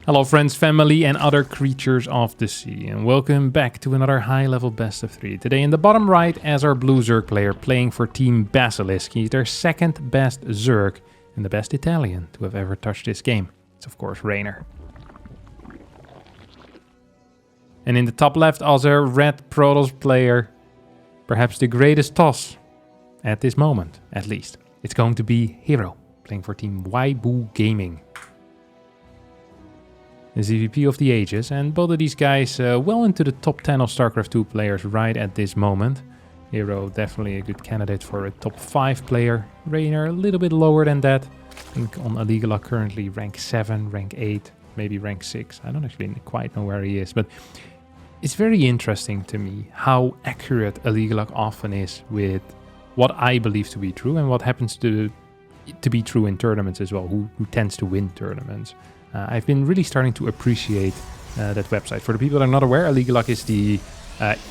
Hello friends, family and other creatures of the sea, and welcome back to another high-level best of 3. Today in the bottom right as our blue Zerg player playing for Team Basilisk. He's their second best Zerg and the best Italian to have ever touched this game. It's of course Rainer. And in the top left as our red Protoss player, perhaps the greatest toss at this moment, at least. It's going to be herO, playing for Team Waibu Gaming. The ZVP of the ages, and both of these guys well into the top 10 of StarCraft 2 players right at this moment. herO definitely a good candidate for a top 5 player. Rainer a little bit lower than that. I think on Aligala currently rank 7, rank 8, maybe rank 6. I don't actually quite know where he is, but it's very interesting to me how accurate Aligala often is with what I believe to be true and what happens to be true in tournaments as well, who tends to win tournaments. I've been really starting to appreciate that website. For the people that are not aware, Aligala is the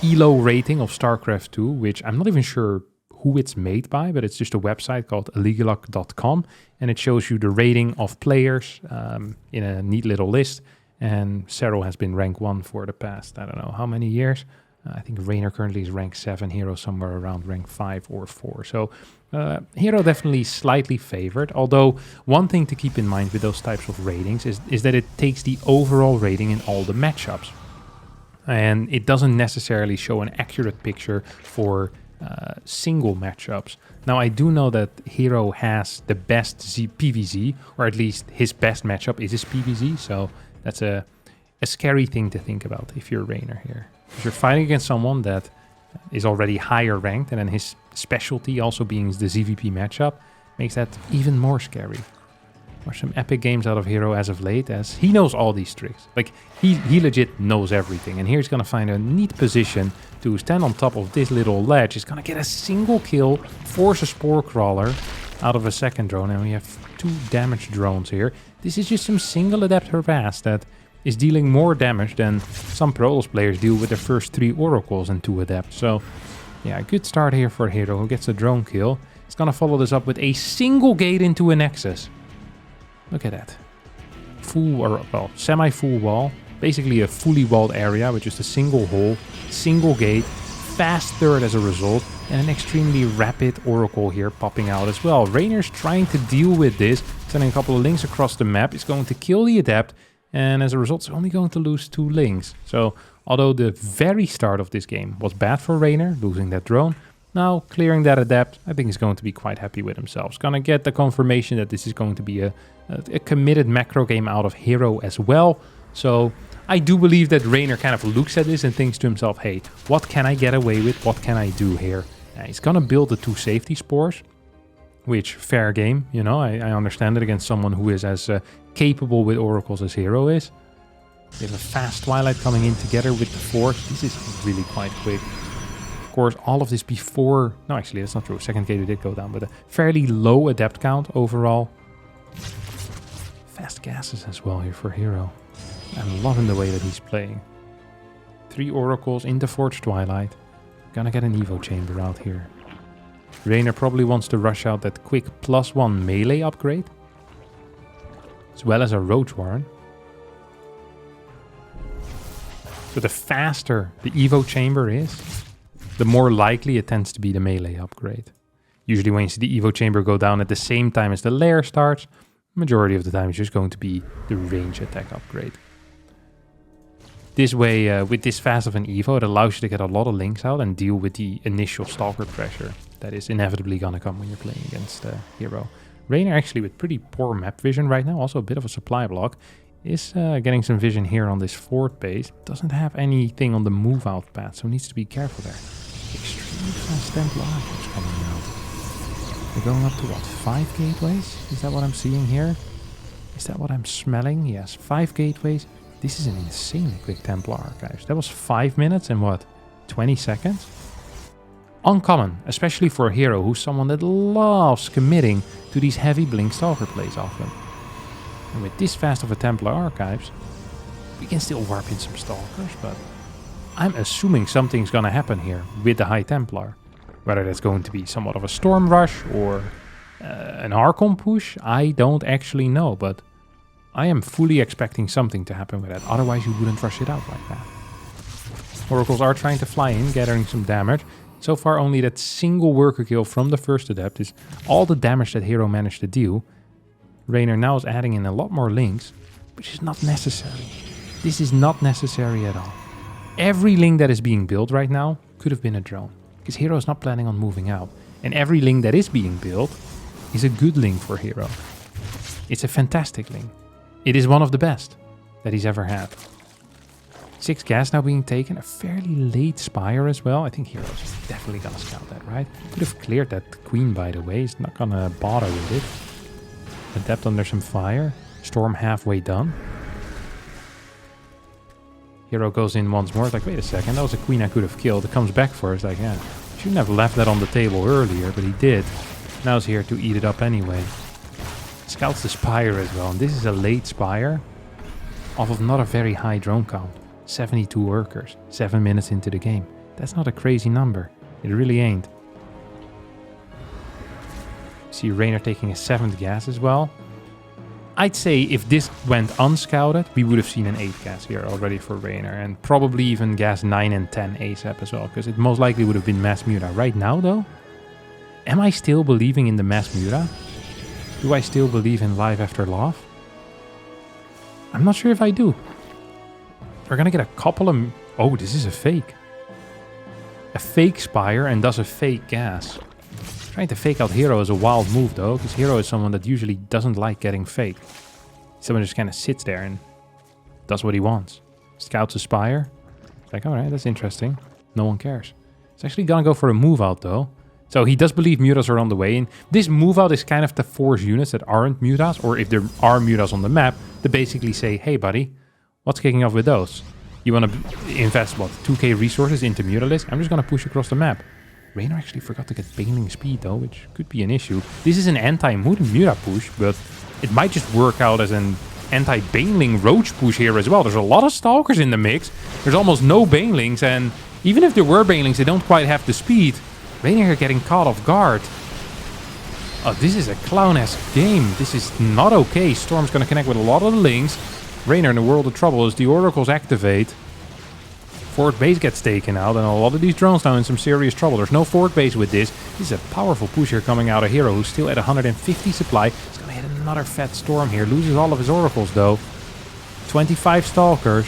ELO rating of StarCraft 2, which I'm not even sure who it's made by, but it's just a website called aligala.com, and it shows you the rating of players in a neat little list. And herO has been rank 1 for the past, I don't know how many years. I think Rainer currently is rank 7, herO somewhere around rank 5 or 4. So herO definitely slightly favored, although one thing to keep in mind with those types of ratings is that it takes the overall rating in all the matchups. And it doesn't necessarily show an accurate picture for single matchups. Now I do know that herO has the best PvZ, or at least his best matchup is his PvZ, so that's a scary thing to think about if you're Rainer here. If you're fighting against someone that is already higher ranked, and then his specialty also being the ZVP matchup, makes that even more scary. Watch some epic games out of herO as of late, as he knows all these tricks. Like, he legit knows everything, and here he's gonna find a neat position to stand on top of this little ledge. He's gonna get a single kill, force a Spore Crawler out of a second drone, and we have 2 damaged drones here. This is just some single adept harass that is dealing more damage than some Protoss players deal with their first 3 Oracles and 2 Adepts. So, yeah, a good start here for herO, who gets a drone kill. He's gonna follow this up with a single gate into a Nexus. Look at that. Full, or well, semi-full wall. Basically a fully walled area with just a single hole, single gate, fast third as a result, and an extremely rapid Oracle here popping out as well. Rainer's trying to deal with this, sending a couple of links across the map. He's going to kill the Adept, and as a result, he's only going to lose 2 links. So, although the very start of this game was bad for Rainer, losing that drone, now clearing that Adept, I think he's going to be quite happy with himself. He's going to get the confirmation that this is going to be a committed macro game out of herO as well. So, I do believe that Rainer kind of looks at this and thinks to himself, hey, what can I get away with? What can I do here? He's going to build the 2 safety spores, which, fair game, you know, I understand it against someone who is as capable with Oracles as herO is. We have a fast Twilight coming in together with the Force. This is really quite quick. Of course, all of this before... No, actually, that's not true. Second gate did go down, but a fairly low Adept count overall. Fast gases as well here for herO. I'm loving the way that he's playing. 3 Oracles into Forged Twilight. Gonna get an Evo Chamber out here. Rainer probably wants to rush out that quick +1 melee upgrade, as well as a Roach Warren. So the faster the Evo Chamber is, the more likely it tends to be the melee upgrade. Usually when you see the Evo Chamber go down at the same time as the lair starts, majority of the time it's just going to be the range attack upgrade. This way, with this fast of an Evo, it allows you to get a lot of links out and deal with the initial Stalker pressure that is inevitably gonna come when you're playing against herO. Rainer, actually with pretty poor map vision right now, also a bit of a supply block, is getting some vision here on this fort base. Doesn't have anything on the move out path, so needs to be careful there. Extremely fast Templar archers coming out. We're going up to what, 5 gateways? Is that what I'm seeing here? Is that what I'm smelling? Yes, 5 gateways. This is an insanely quick Templar Archives. That was 5 minutes and what, 20 seconds? Uncommon, especially for a herO who's someone that loves committing to these heavy blink Stalker plays often. And with this fast of a Templar Archives, we can still warp in some Stalkers, but I'm assuming something's gonna happen here with the High Templar. Whether that's going to be somewhat of a Storm Rush or an Archon push, I don't actually know, but I am fully expecting something to happen with that. Otherwise, you wouldn't rush it out like that. Oracles are trying to fly in, gathering some damage. So far, only that single worker kill from the first adept is all the damage that herO managed to deal. Raynor now is adding in a lot more links, which is not necessary. This is not necessary at all. Every link that is being built right now could have been a drone, because herO is not planning on moving out. And every link that is being built is a good link for herO. It's a fantastic link. It is one of the best that he's ever had. 6 gas now being taken, a fairly late Spire as well. I think hero's definitely gonna scout that, right? Could have cleared that queen, by the way. He's not gonna bother with it. Adept under some fire. Storm halfway done. herO goes in once more. It's like, wait a second, that was a queen I could have killed. It comes back for us. Like, yeah, shouldn't have left that on the table earlier, but he did. Now he's here to eat it up anyway. Scouts the Spire as well, and this is a late Spire off of not a very high drone count. 72 workers, 7 minutes into the game. That's not a crazy number. It really ain't. See Raynor taking a 7th gas as well. I'd say if this went unscouted, we would have seen an 8 gas here already for Raynor, and probably even gas 9 and 10 ASAP as well, because it most likely would have been mass Muta. Right now though, am I still believing in the mass Muta? Do I still believe in life after love? I'm not sure if I do. We're gonna get a couple of... Oh, this is a fake. A fake Spire and does a fake gas. Trying to fake out herO is a wild move though, because herO is someone that usually doesn't like getting faked. Someone just kind of sits there and does what he wants. Scouts a Spire. Like, alright, that's interesting. No one cares. It's actually gonna go for a move out though. So he does believe mutas are on the way, and this move out is kind of to force units that aren't mutas, or if there are mutas on the map, to basically say, hey buddy, what's kicking off with those? You want to invest, what, 2k resources into Mutalisk? I'm just going to push across the map. Raynor actually forgot to get Baneling speed though, which could be an issue. This is an anti-Muta push, but it might just work out as an anti-Baneling Roach push here as well. There's a lot of Stalkers in the mix. There's almost no Banelings, and even if there were Banelings, they don't quite have the speed. Raynor here getting caught off guard. Oh, this is a clown-esque game. This is not okay. Storm's going to connect with a lot of the links. Raynor in a world of trouble as the Oracles activate. Fort base gets taken out, and a lot of these drones now in some serious trouble. There's no fort base with this. This is a powerful push here coming out of herO, who's still at 150 supply. He's going to hit another fat Storm here. Loses all of his Oracles, though. 25 Stalkers.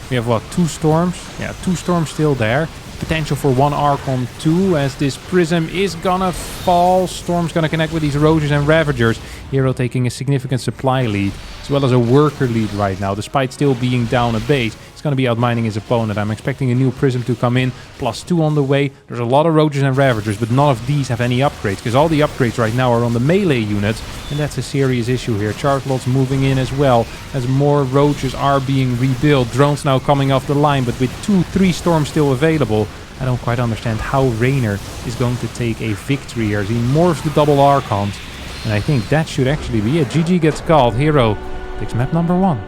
We have, what, 2 Storms? Yeah, 2 Storms still there. Potential for 1 Archon 2 as this Prism is gonna fall. Storm's gonna connect with these Roaches and Ravagers. herO taking a significant supply lead as well as a worker lead right now, despite still being down a base. He's gonna be outmining his opponent. I'm expecting a new Prism to come in, +2 on the way. There's a lot of Roaches and Ravagers, but none of these have any upgrades, because all the upgrades right now are on the melee units, and that's a serious issue here. Chargelots moving in as well as more Roaches are being rebuilt. Drones now coming off the line, but with 2-3 Storms still available, I don't quite understand how Raynor is going to take a victory here as he morphs the double Archons. And I think that should actually be it. GG gets called. herO takes map number 1.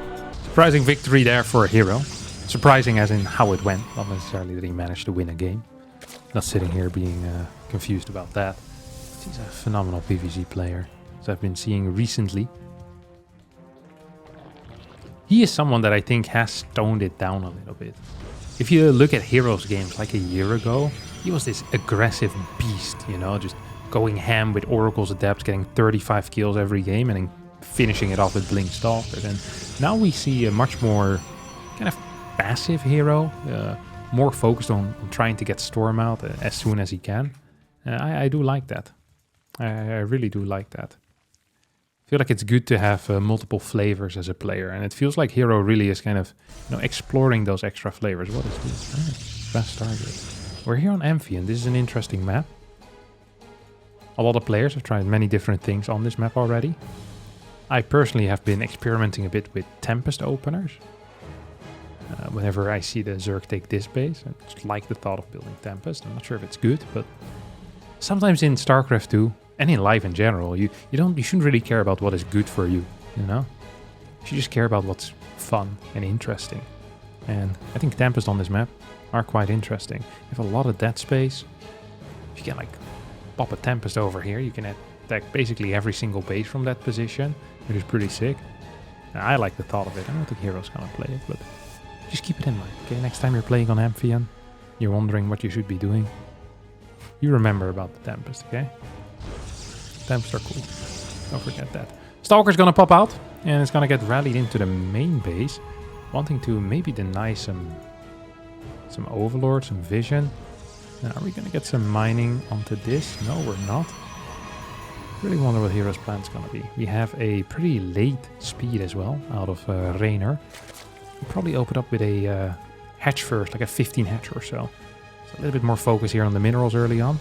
Surprising victory there for herO. Surprising as in how it went, not necessarily that he managed to win a game. Not sitting here being confused about that. He's a phenomenal PvZ player, as I've been seeing recently. He is someone that I think has toned it down a little bit. If you look at herO's games like a year ago, he was this aggressive beast, you know, just going ham with Oracles Adepts, getting 35 kills every game and then finishing it off with Blink Stalkers. And now we see a much more kind of passive herO, more focused on trying to get Storm out as soon as he can. I do like that. I really do like that. I feel like it's good to have multiple flavors as a player, and it feels like herO really is kind of, you know, exploring those extra flavors. What is this? Best target. We're here on Amphion. This is an interesting map. A lot of players have tried many different things on this map already. I personally have been experimenting a bit with Tempest openers. Whenever I see the Zerg take this base, I just like the thought of building Tempest. I'm not sure if it's good, but sometimes in StarCraft 2 and in life in general, you shouldn't really care about what is good for you, you know? You should just care about what's fun and interesting. And I think Tempest on this map are quite interesting. You have a lot of dead space. If you can like pop a Tempest over here, you can attack basically every single base from that position, which is pretty sick. I like the thought of it. I don't think hero's gonna play it, but just keep it in mind, okay? Next time you're playing on Amphion, you're wondering what you should be doing. You remember about the Tempest, okay? Tempests are cool. Don't forget that. Stalker's gonna pop out, and it's gonna get rallied into the main base, wanting to maybe deny some Overlord, some vision. Now, are we gonna get some mining onto this? No, we're not. Really wonder what hero's plan's gonna be. We have a pretty late speed as well out of Raynor. We'll probably open up with a hatch first, like a 15 hatch or so. So a little bit more focus here on the minerals early on.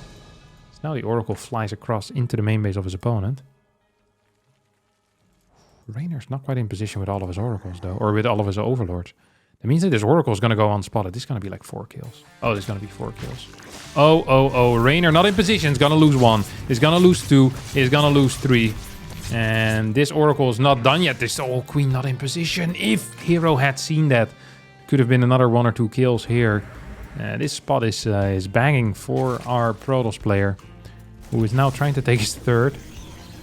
So now the Oracle flies across into the main base of his opponent. Raynor's not quite in position with all of his Oracles though, or with all of his Overlords. That means that this Oracle is going to go unspotted. This is going to be like 4 kills. Oh, this is going to be 4 kills. Oh. Raynor not in position. Is going to lose 1. Is going to lose 2. Is going to lose 3. And this Oracle is not done yet. This Queen not in position. If herO had seen that, could have been another 1 or 2 kills here. This spot is banging for our Protoss player, who is now trying to take his 3rd.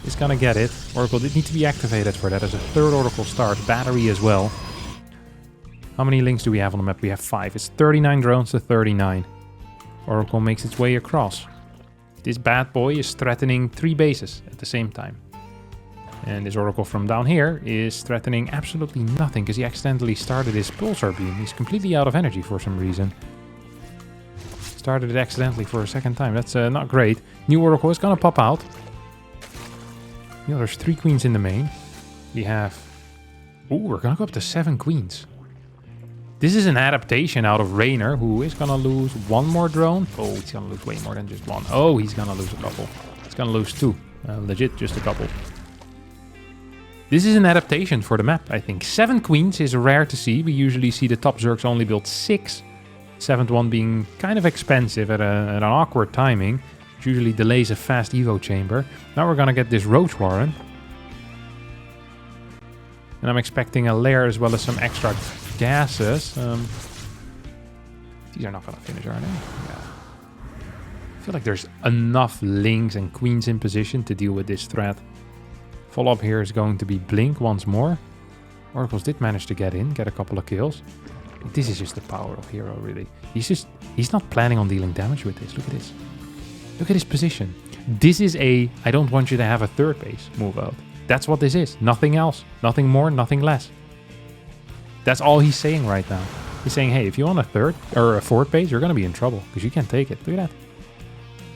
Is going to get it. Oracle did need to be activated for that as a 3rd Oracle start. Battery as well. How many links do we have on the map? We have 5. It's 39 drones to 39. Oracle makes its way across. This bad boy is threatening 3 bases at the same time. And this Oracle from down here is threatening absolutely nothing because he accidentally started his pulsar beam. He's completely out of energy for some reason. Started it accidentally for a 2nd time. That's not great. New Oracle is going to pop out. You know, there's 3 queens in the main. We have... Ooh, we're going to go up to 7 queens. This is an adaptation out of Raynor, who is going to lose 1 more drone. Oh, he's going to lose way more than just 1. Oh, he's going to lose a couple. He's going to lose 2. Legit, just a couple. This is an adaptation for the map, I think. 7 queens is rare to see. We usually see the top Zergs only build 6. 7th one being kind of expensive at an awkward timing. Which usually delays a fast Evo chamber. Now we're going to get this Roach Warren. And I'm expecting a lair as well as some extra gases. These are not going to finish, are they? Yeah. I feel like there's enough links and queens in position to deal with this threat. Follow-up here is going to be Blink once more. Oracles did manage to get in, get a couple of kills. This is just the power of herO, really. He's not planning on dealing damage with this. Look at this. Look at his position. This is a I don't want you to have a 3rd base move out. That's what this is. Nothing else. Nothing more, nothing less. That's all he's saying right now. He's saying, hey, if you want a 3rd or a 4th base, you're going to be in trouble because you can't take it. Look at that.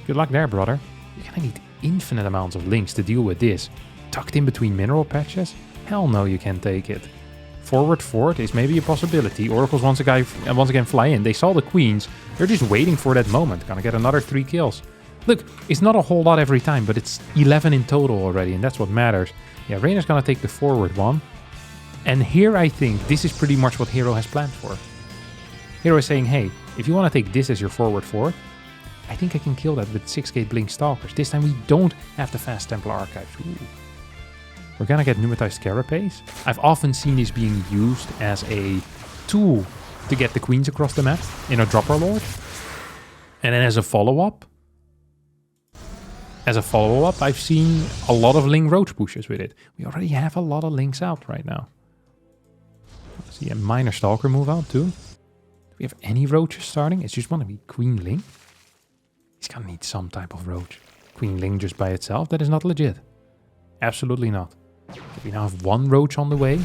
Good luck there, brother. You're going to need infinite amounts of links to deal with this. Tucked in between mineral patches? Hell no, you can't take it. Forward fort is maybe a possibility. Oracles once again fly in. They saw the queens. They're just waiting for that moment. Gonna get another 3 kills. Look, it's not a whole lot every time, but it's 11 in total already, and that's what matters. Yeah, Raynor's gonna take the forward one. And here I think this is pretty much what herO has planned for. herO is saying, hey, if you want to take this as your forward fort, I think I can kill that with 6-gate Blink Stalkers. This time we don't have the fast Templar Archives. Ooh. We're gonna get Pneumatized Carapace. I've often seen this being used as a tool to get the queens across the map in a Dropper Lord. And then as a follow-up, I've seen a lot of Ling Roach pushes with it. We already have a lot of Links out right now. I see a minor Stalker move out too. Do we have any Roaches starting? It's just want to be Queen Ling. He's gonna need some type of Roach. Queen Ling just by itself, that is not legit. Absolutely not. We now have 1 Roach on the way.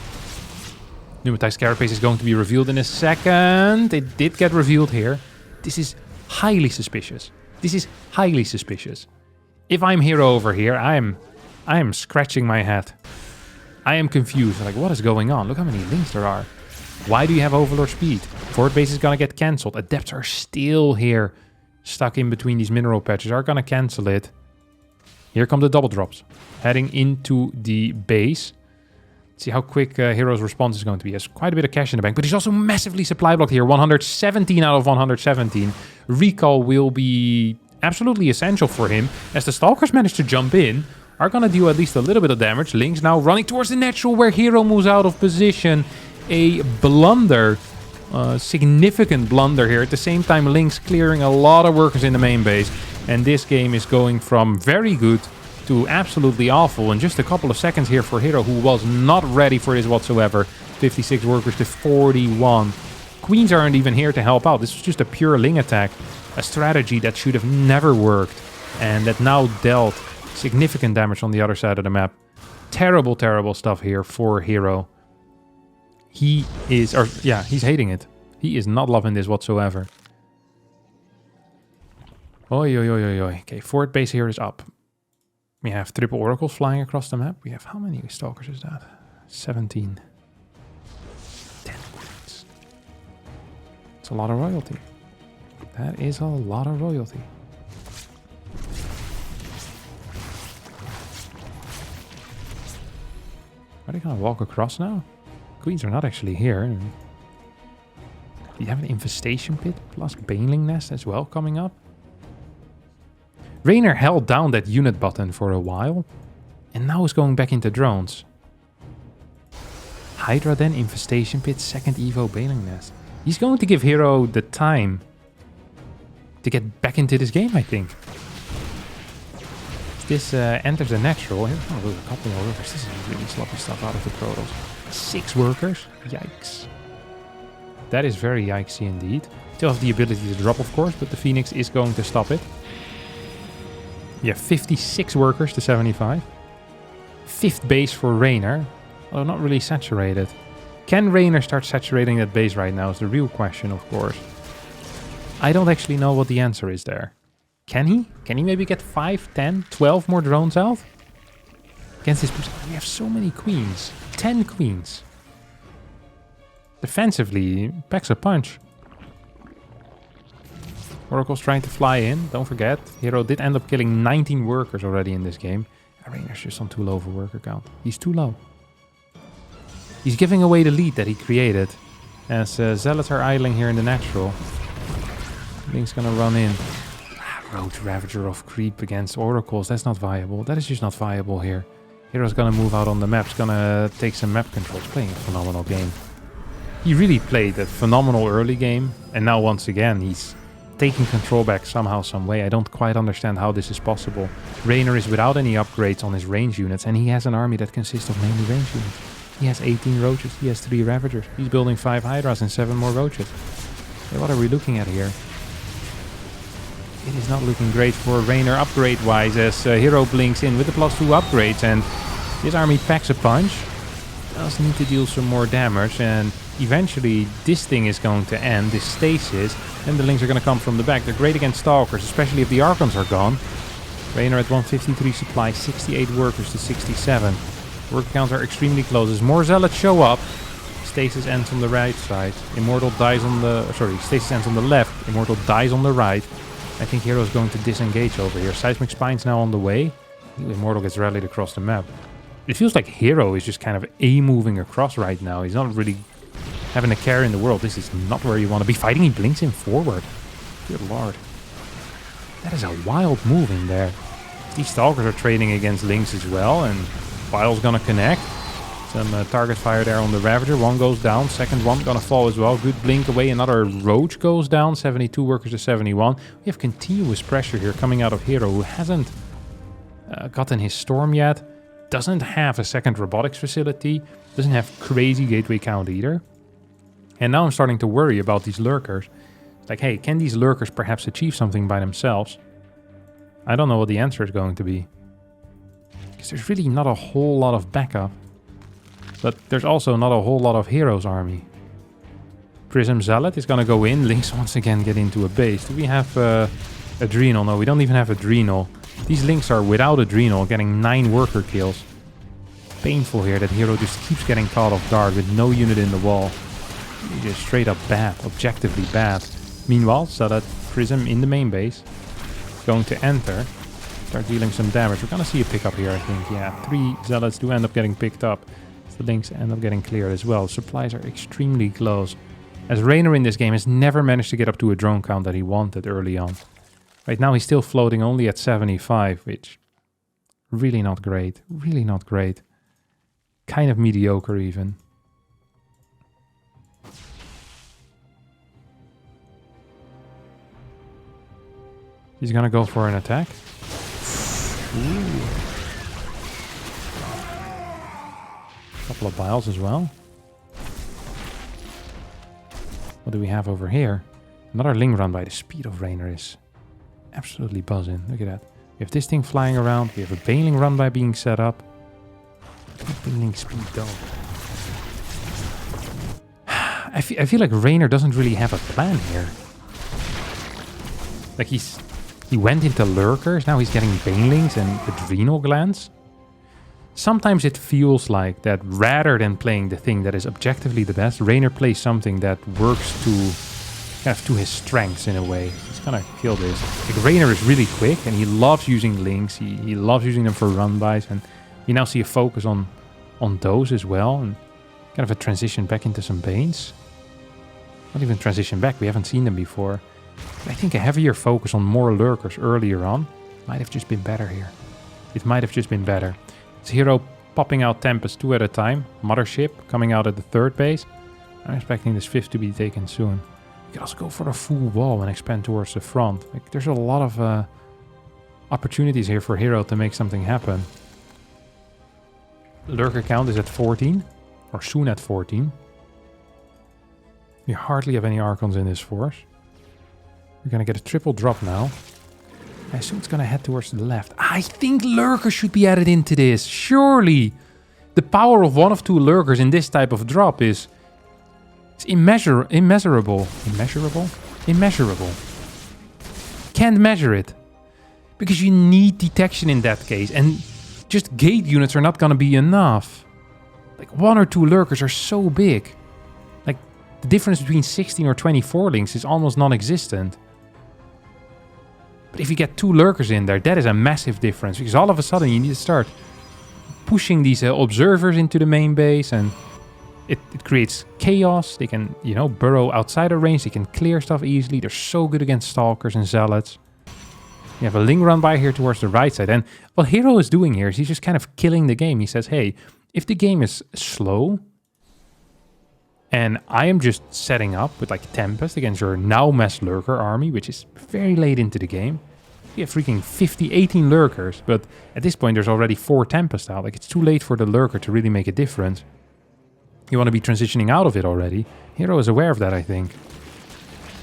Pneumatized Carapace is going to be revealed in a second. It did get revealed here. This is highly suspicious. This is highly suspicious. If I'm herO over here, I am scratching my head. I am confused. Like, what is going on? Look how many links there are. Why do you have Overlord speed? 4th base is gonna get cancelled. Adepts are still here, stuck in between these mineral patches. Are gonna cancel it. Here come the double drops, heading into the base. See how quick herO's response is going to be. He has quite a bit of cash in the bank, but he's also massively supply blocked here. 117 out of 117. Recall will be absolutely essential for him, as the Stalkers manage to jump in, are going to do at least a little bit of damage. Link's now running towards the natural where herO moves out of position. A blunder, significant blunder here. At the same time, Link's clearing a lot of workers in the main base. And this game is going from very good to absolutely awful in just a couple of seconds here for herO, who was not ready for this whatsoever. 56 workers to 41. Queens aren't even here to help out. This was just a pure Ling attack. A strategy that should have never worked. And that now dealt significant damage on the other side of the map. Terrible, terrible stuff here for herO. He's hating it. He is not loving this whatsoever. Oi, oi, oi, oi, oi. Okay, fort base here is up. We have triple oracles flying across the map. We have how many stalkers is that? 17. 10 queens. It's a lot of royalty. That is a lot of royalty. Are they gonna walk across now? Queens are not actually here. Do you have an infestation pit plus baneling nest as well coming up? Raynor held down that unit button for a while, and now is going back into drones. Hydra then, infestation pit, second evo, baneling nest. He's going to give herO the time to get back into this game, I think. This enters the natural. Here's a couple more workers. This is really sloppy stuff out of the Protoss. 6 workers. Yikes. That is very yikesy indeed. Still have the ability to drop, of course, but the Phoenix is going to stop it. Yeah, 56 workers to 75. 5th base for Raynor. Although not really saturated. Can Raynor start saturating that base right now is the real question, of course. I don't actually know what the answer is there. Can he? Can he maybe get 5, 10, 12 more drones out? Against this... We have so many queens. 10 queens. Defensively, packs a punch. Oracle's trying to fly in, don't forget. herO did end up killing 19 workers already in this game. Raynor's just on too low for worker count. He's too low. He's giving away the lead that he created. As Zealots are idling here in the natural. Link's gonna run in. Roach Ravager of creep against Oracles. That's not viable. That is just not viable here. herO's gonna move out on the map. He's gonna take some map control. He's playing a phenomenal game. He really played a phenomenal early game. And now once again, he's taking control back somehow, some way. I don't quite understand how this is possible. Raynor is without any upgrades on his range units, and he has an army that consists of mainly range units. He has 18 roaches, he has 3 ravagers. He's building 5 hydras and 7 more roaches. Okay, what are we looking at here? It is not looking great for Raynor upgrade-wise, as herO blinks in with the +2 upgrades, and his army packs a punch. Does need to deal some more damage, and eventually this thing is going to end, this stasis, and the Lings are going to come from the back. They're great against Stalkers, especially if the Archons are gone. Raynor at 153 supply, 68 workers to 67. Worker counts are extremely close. As more Zealots show up, stasis ends on the right side. Immortal dies on the... stasis ends on the left. Immortal dies on the right. I think herO is going to disengage over here. Seismic Spine's now on the way. Immortal gets rallied across the map. It feels like herO is just kind of A-moving across right now. He's not really having a care in the world. This is not where you want to be fighting. He blinks in forward. Good lord. That is a wild move in there. These Stalkers are trading against Lings as well, and Vile's gonna connect. Some target fire there on the Ravager. One goes down, second one gonna fall as well. Good blink away, another Roach goes down. 72 workers to 71. We have continuous pressure here coming out of herO, who hasn't gotten his Storm yet. Doesn't have a second robotics facility. Doesn't have crazy gateway count either. And now I'm starting to worry about these Lurkers. It's like, hey, can these Lurkers perhaps achieve something by themselves? I don't know what the answer is going to be. Because there's really not a whole lot of backup. But there's also not a whole lot of herO's army. Prism Zealot is going to go in. Lings once again get into a base. Do we have Adrenal? No, we don't even have Adrenal. These Lings are without Adrenal, getting 9 worker kills. Painful here that herO just keeps getting caught off guard with no unit in the wall. Just straight up bad, objectively bad. Meanwhile, Zealot Prism in the main base. Going to enter. Start dealing some damage. We're going to see a pickup here, I think. Yeah, 3 Zealots do end up getting picked up. The Lings end up getting cleared as well. Supplies are extremely close. As Raynor in this game has never managed to get up to a drone count that he wanted early on. Right now he's still floating only at 75, which... really not great. Really not great. Kind of mediocre even. He's gonna go for an attack. Ooh. couple of biles as well. What do we have over here? Another Ling run by. The speed of Raynor is absolutely buzzing. Look at that. We have this thing flying around. We have a Baneling run by being set up. Baneling speed though. I feel like Raynor doesn't really have a plan here. Like he went into Lurkers, now he's getting Banelings and Adrenal Glands. Sometimes it feels like that rather than playing the thing that is objectively the best, Raynor plays something that works to his strengths in a way. He's gonna kill this. Like Raynor is really quick and he loves using links. He loves using them for run-bys, and you now see a focus on those as well, and kind of a transition back into some Banes. Not even transition back, we haven't seen them before. But I think a heavier focus on more Lurkers earlier on might have just been better here. It might have just been better. It's herO popping out Tempest 2 at a time. Mothership coming out at the 3rd base. I'm expecting this 5th to be taken soon. You can also go for a full wall and expand towards the front. Like, there's a lot of opportunities here for herO to make something happen. Lurker count is at 14, or soon at 14. We hardly have any Archons in this force. We're gonna get a triple drop now. I assume it's gonna head towards the left. I think Lurker should be added into this, surely! The power of 1 of 2 Lurkers in this type of drop is immeasurable. Immeasurable. Can't measure it. Because you need detection in that case, and just gate units are not gonna be enough. Like 1 or 2 Lurkers are so big. Like the difference between 16 or 24 links is almost non-existent. But if you get 2 Lurkers in there, that is a massive difference, because all of a sudden you need to start pushing these observers into the main base, and it creates chaos. They can, you know, burrow outside of range. They can clear stuff easily. They're so good against Stalkers and Zealots. You have a Ling run by here towards the right side. And what herO is doing here is he's just kind of killing the game. He says, hey, if the game is slow and I am just setting up with like Tempest against your now mass Lurker army, which is very late into the game. You have freaking 18 Lurkers, but at this point there's already 4 Tempest out. Like, it's too late for the Lurker to really make a difference. You want to be transitioning out of it already. herO is aware of that, I think.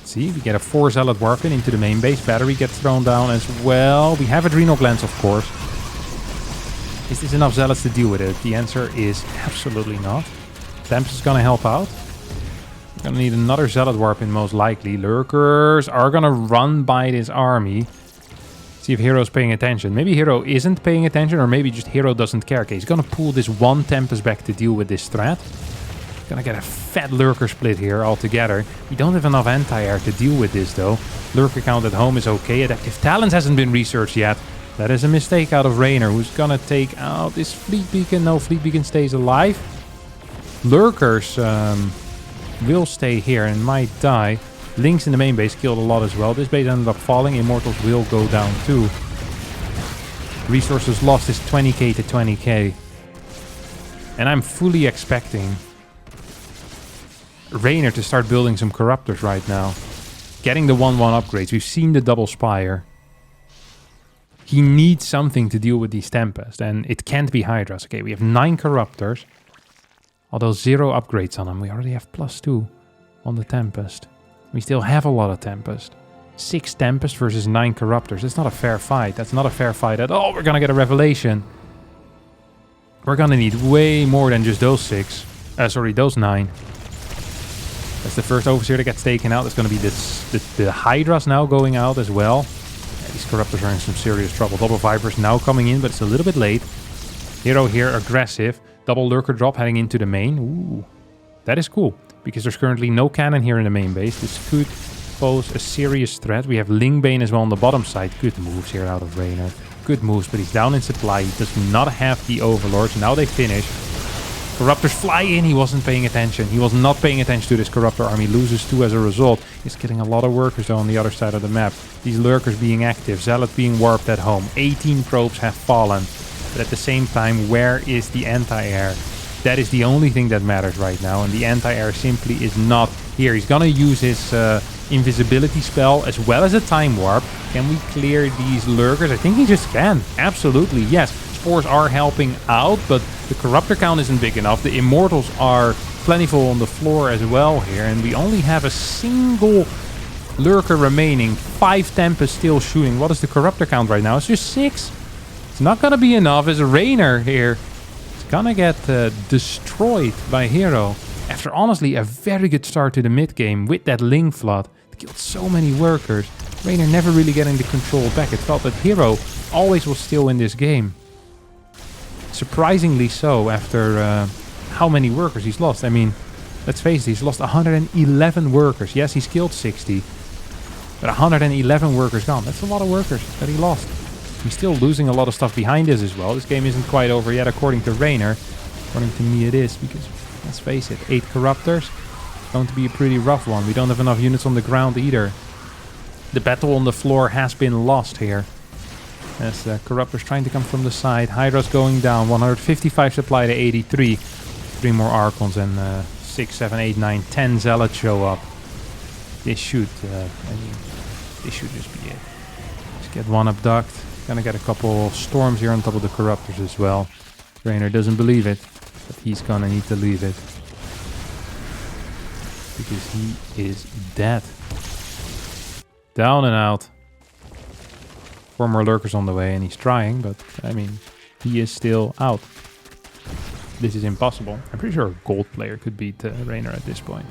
See, we get a 4 Zealot Warp into the main base. Battery gets thrown down as well. We have Adrenal Glands, of course. Is this enough Zealots to deal with it? The answer is absolutely not. Tempest is going to help out. Going to need another Zealot Warp in, most likely. Lurkers are going to run by this army. See if herO's paying attention. Maybe herO isn't paying attention, or maybe just herO doesn't care. Okay, he's going to pull this 1 Tempest back to deal with this threat. Gonna get a fat Lurker split here altogether. We don't have enough anti-air to deal with this though. Lurker count at home is okay. Adaptive Talents hasn't been researched yet. That is a mistake out of Raynor, who's gonna take out this Fleet Beacon. No, Fleet Beacon stays alive. Lurkers will stay here and might die. Links in the main base killed a lot as well. This base ended up falling. Immortals will go down too. Resources lost is 20k to 20k. And I'm fully expecting Raynor to start building some Corruptors right now. Getting the 1-1 upgrades. We've seen the double Spire. He needs something to deal with these Tempests, and it can't be Hydras. Okay, we have 9 Corruptors. Although 0 upgrades on them. We already have +2 on the Tempest. We still have a lot of Tempest. 6 Tempest versus 9 Corruptors. That's not a fair fight. That's not a fair fight at all. We're gonna get a Revelation. We're gonna need way more than just those 6. Those 9. That's the first Overseer that gets taken out. It's going to be the Hydras now going out as well. Yeah, these Corruptors are in some serious trouble. Double Vipers now coming in, but it's a little bit late. herO here, aggressive. Double Lurker drop heading into the main. Ooh, that is cool, because there's currently no cannon here in the main base. This could pose a serious threat. We have Lingbane as well on the bottom side. Good moves here out of Raynor. Good moves, but he's down in supply. He does not have the Overlords. Now they finish. Corruptors fly in. He wasn't paying attention. He was not paying attention to this Corruptor army. Loses 2 as a result. He's killing a lot of workers though on the other side of the map. These Lurkers being active. Zealot being warped at home. 18 probes have fallen. But at the same time, where is the anti-air? That is the only thing that matters right now. And the anti-air simply is not here. He's gonna use his invisibility spell as well as a time warp. Can we clear these Lurkers? I think he just can. Absolutely, yes. 4s are helping out, but the Corruptor count isn't big enough. The Immortals are plentiful on the floor as well here, and we only have a single Lurker remaining. 5 Tempest still shooting. What is the Corruptor count right now? It's just 6. It's not gonna be enough. As a Rainer here, it's gonna get destroyed by herO. After honestly a very good start to the mid game with that Ling Flood. It killed so many workers. Rainer never really getting the control back. It felt that herO always was still in this game. Surprisingly so after how many workers he's lost. I mean, let's face it, he's lost 111 workers. Yes, he's killed 60. But 111 workers gone. That's a lot of workers that he lost. He's still losing a lot of stuff behind this as well. This game isn't quite over yet according to Rainer. According to me it is, because let's face it, 8 Corruptors. It's going to be a pretty rough one. We don't have enough units on the ground either. The battle on the floor has been lost here. As Corruptors trying to come from the side. Hydra's going down. 155 supply to 83. 3 more Archons and 6, 7, 8, 9, 10 Zealots show up. This should, this should just be it. Let's get one abduct. Gonna get a couple storms here on top of the Corruptors as well. Rainer doesn't believe it, but he's gonna need to leave it. Because he is dead. Down and out. 4 more Lurkers on the way and he's trying, but I mean, he is still out. This is impossible. I'm pretty sure a gold player could beat Rainer at this point.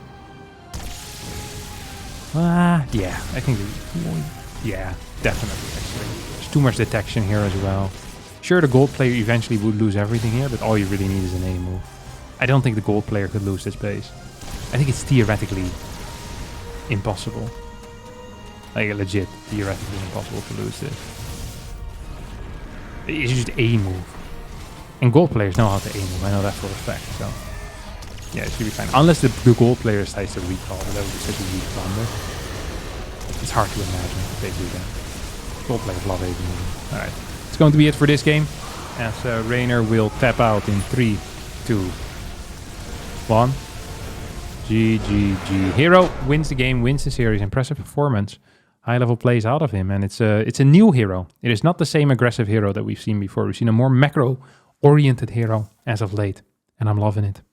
Yeah, I think, yeah, definitely actually. There's too much detection here as well. Sure, the gold player eventually would lose everything here, but all you really need is an A move. I don't think the gold player could lose this base. I think it's theoretically impossible. Like legit, theoretically impossible to lose this. It's just A move. And gold players know how to A move, I know that for a fact, so... Yeah, it should be fine. Unless the gold player decides to recall, that would be such a weak blunder. It's hard to imagine if they do that. Gold players love A moving. Alright, it's going to be it for this game. As Rainer will tap out in 3, 2, 1. GGG. herO wins the game, wins the series. Impressive performance. High level plays out of him, and it's a new herO. It is not the same aggressive herO that we've seen before. We've seen a more macro oriented herO as of late, and I'm loving it.